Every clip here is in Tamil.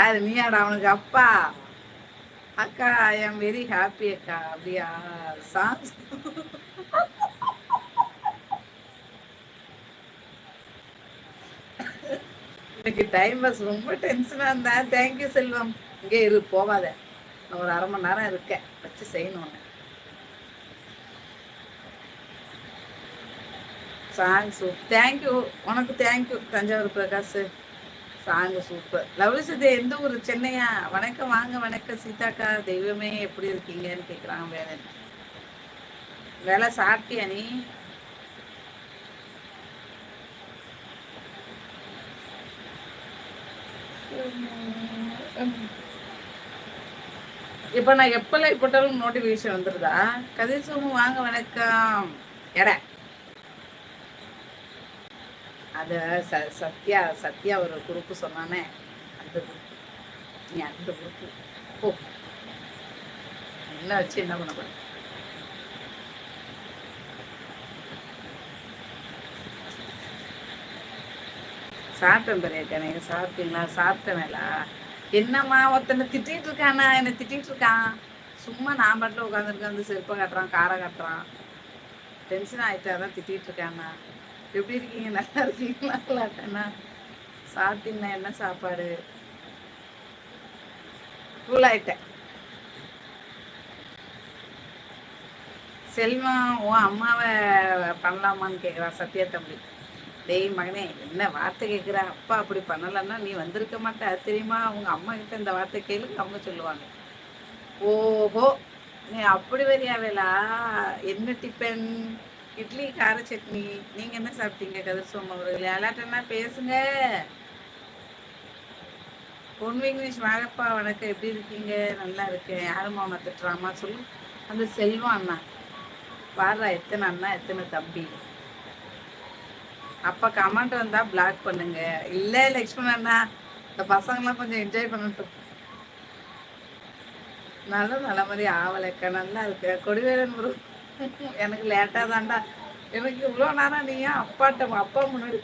யாரு நீயாடா அவனுக்கு அப்பா? அக்கா ஐ எம் வெரி ஹாப்பி அக்கா. அப்படியா? சாங்ஸ் இன்னைக்கு டைம் பாஸ் ரொம்ப டென்ஷனாக இருந்தேன். தேங்க்யூ செல்வம். இங்கே இரு, போகாத. நான் ஒரு 1/2 மணி நேரம் இருக்கேன், வச்சு செய்யணும் ஒன்று. Song thank you. உனக்கு thank you Thanjavur Prakash. Song super. Lovely Sathya எந்த ஊர்? சென்னையா? வணக்கம், வாங்க. வணக்கம் சீதாக்கா. தெய்வமே எப்படி இருக்கீங்கன்னு கேட்குறாங்க. வேலை சாப்பிட்டியா நீ? இப்போ நான் எப்போ லைவ் போட்டாலும் நோட்டிஃபிகேஷன் வந்துடுதா? கதிர் சோமு வாங்க, வணக்கம். எட அது சத்யா சத்யா ஒரு குரூப்பு சொன்னானே, அந்த குரூப். நீ அந்த குரூப்பு போ. என்ன வச்சு என்ன பண்ண போற? சாப்பிட்டேன் பெரியக்கா. நீங்கள் சாப்பிட்டீங்களா? சாப்பிட்டேன் வேலா. என்னம்மா ஒருத்தனை திட்டிகிட்டு இருக்கானா? என்னை திட்டிகிட்டு இருக்கான். சும்மா நான் பாட்டில் உட்காந்துருக்கேன், வந்து செருப்பை கட்டுறான், காரை கட்டுறான். டென்ஷன் ஆகிட்டு அதான் திட்டிகிட்டு இருக்காண்ணா. எப்படி இருக்கீங்க? நல்லா இருக்கீங்களா? இல்லாட்டண்ணா சாப்பிட்டீங்கன்னா என்ன சாப்பாடு? கூல் ஆகிட்டேன். செல்வம் உன் அம்மாவை பண்ணலாமான்னு கேட்குறான் சத்யா தம்பி. டேய் மகனே, என்ன வார்த்தை கேட்குற? அப்பா அப்படி பண்ணலன்னா நீ வந்திருக்க மாட்டே, அது தெரியுமா? அவங்க அம்மா கிட்ட இந்த வார்த்தை கேளுங்க, அவங்க சொல்லுவாங்க. ஓஹோ, நீ அப்படி வரியாவேலா? என்ன டிஃபன்? இட்லி கார சட்னி. நீங்க என்ன சாப்பிட்டீங்க கதிர் சோம அவர்களே? அலாட்டன்னா பேசுங்க. பொன் விக்னேஷ் வாங்கப்பா, வணக்கம். எப்படி இருக்கீங்க? நல்லா இருக்கேன். யாருமா அவனை திட்டுறாமா சொல்லு? அந்த செல்வம் அண்ணா பாடுறா. எத்தனை அண்ணா எத்தனை தம்பி. அப்போ கமெண்ட் வந்தால் பிளாக் பண்ணுங்க. இல்லை லக்ஷ்மண் அண்ணா, இந்த பசங்களாம் கொஞ்சம் என்ஜாய் பண்ணட்டும். நல்ல மாதிரி ஆவலைக்கா. நல்லா இருக்கு. கொடிவேலன் குரு எனக்கு லேட்டாக தான்டா. எனக்கு இவ்வளோ நேரம் நீ ஏன் அப்பா முன்னாடி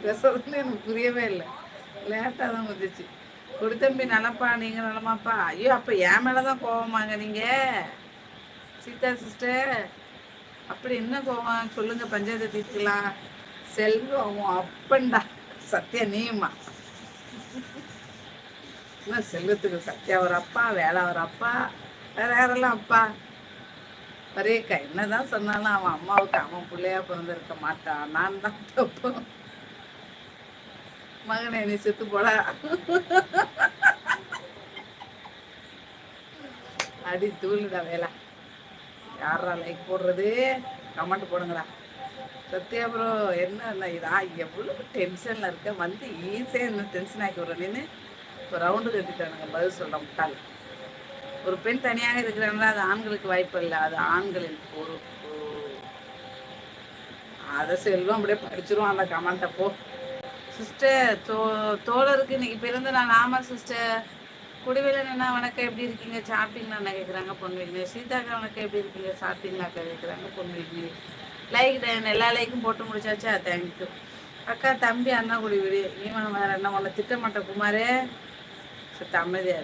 பேசாதுன்னு எனக்கு புரியவே இல்லை. லேட்டாக தான் வந்துச்சு. கொடுத்தம்பி நலப்பா, நீங்கள் நலமாப்பா? ஐயோ, அப்போ என் மேலே தான் கோவமாங்க நீங்கள்? சீதா சிஸ்டர் அப்படி என்ன கோவம் சொல்லுங்கள், பஞ்சாயத்து தீர்த்துக்கலாம். செல்வம் அப்பண்டா. சத்யா நீமா? செல்வத்துக்கு சத்யா ஒரு அப்பா, வேலை ஒரு அப்பா, வேற யாரெல்லாம் அப்பா? பரேக்கா என்னதான் சொன்னாலும் அவன் அம்மாவுக்கு அவன் பிள்ளையா பிறந்திருக்க மாட்டான். நான் தான் தப்பு. மகனே நீ செத்து போடா. அடி தூளுடா வேலை. யாரா லைக் போடுறது? கமெண்ட் போடுங்கடா. சத்யா ப்ரோ என்ன இதா? எவ்வளோ டென்ஷனில் இருக்க, வந்து ஈஸியாக என்ன டென்ஷன் ஆக்கி விட்ற நீனு? இப்போ ரவுண்டு கட்டிட்டானுங்க பதில் சொல்கிற முட்டாள். ஒரு பெண் தனியாக இருக்கிறாங்களா, அது ஆண்களுக்கு வாய்ப்பு இல்லை, அது ஆண்களின் பொறுப்பு. அதை செல்வம் அப்படியே படிச்சிருவோம் அந்த கமெண்ட்டை. போ சிஸ்டர். தோழருக்கு இன்னைக்கு பிறந்த நாள். ஆமாம் சிஸ்டர். குடிவேலன் அண்ணா வணக்கம், எப்படி இருக்கீங்க? சாப்பிட்டீங்களா அண்ணா கேட்குறாங்க பொன் விக்னேஷ். சீதாக்கா வணக்கம், எப்படி இருக்கீங்க? சாப்பிட்டீங்களாக்கா கேட்குறாங்க பொன் விக்னேஷ். லைக் எல்லா லைக்கும் போட்டு முடிச்சாச்சா? தேங்க்யூ அக்கா. தம்பி அண்ணா குடி விடு. இவன் வேற என்ன உன்னை திட்டமாட்ட குமாரே? அமைதியா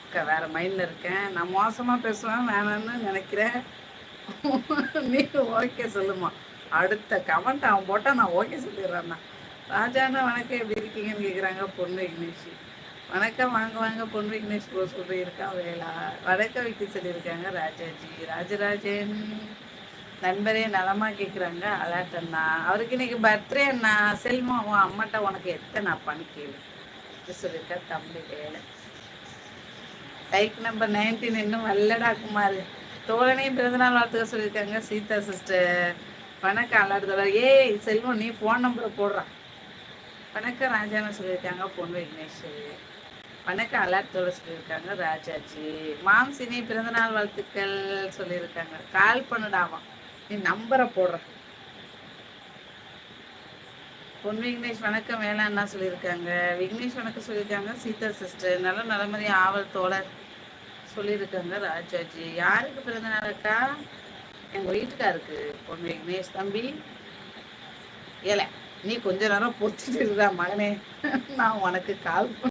அக்கா. வேற மைண்டில் இருக்கேன் நான். மோசமாக பேசுவேன், வேணான்னு நினைக்கிறேன். நீ ஓகே சொல்லுமா? அடுத்த கமெண்ட் அவன் போட்டால் நான் ஓகே சொல்லிடுறேண்ணா. ராஜாண்ணா வணக்கம், எப்படி இருக்கீங்கன்னு கேட்குறாங்க பொன் விக்னேஷ். வணக்கம், வாங்க வாங்க. பொன் விக்னேஷ் ப்ரோ சொல்லியிருக்கா வேளா. வணக்கம் விக்கி சொல்லியிருக்காங்க ராஜாஜி. ராஜராஜன் நண்பரே நலமா கேட்குறாங்க. அலாட்டண்ணா அவருக்கு இன்னைக்கு பர்த்டே அண்ணா. செல்வம் அவன் அம்மாட்ட உனக்கு எத்தனை அப்பான்னு கேளு சொல்லியிருக்கா தம்பி வேலை. லைக் நம்பர் 19 இன்னும் வல்லடா குமார். தோழனையும் பிறந்தநாள் வாழ்த்துக்க சொல்லியிருக்காங்க சீதா சிஸ்டர். வணக்கம் அல்லாடுதோட. ஏய் செல்வம், நீ ஃபோன் நம்பரை போடுறான். வணக்கம் ராஜான்னு சொல்லியிருக்காங்க பொன் விக்னேஷ். வணக்கம் அல்லாட்டோட சொல்லியிருக்காங்க ராஜாஜி. மாம்சினி பிறந்தநாள் வாழ்த்துக்கள் சொல்லியிருக்காங்க. கால் பண்ணுடாமா, நீ நம்பரை போடுற. பொன் விக்னேஷ் வணக்கம் வேளாண்ணா சொல்லியிருக்காங்க. விக்னேஷ் வணக்கம் சொல்லியிருக்காங்க சீதா சிஸ்டர். நல்ல நலமதி ஆவல் தோழர் சொல்லியிருக்காங்க ராஜாஜி. யாருக்கு பிறந்த நாளுக்கா? எங்கள் வீட்டுக்காருக்கு பொன் விக்னேஷ் தம்பி. ஏல நீ கொஞ்ச நேரம் பொத்துட்டு இருக்கா மகனே, நான் உனக்கு கால்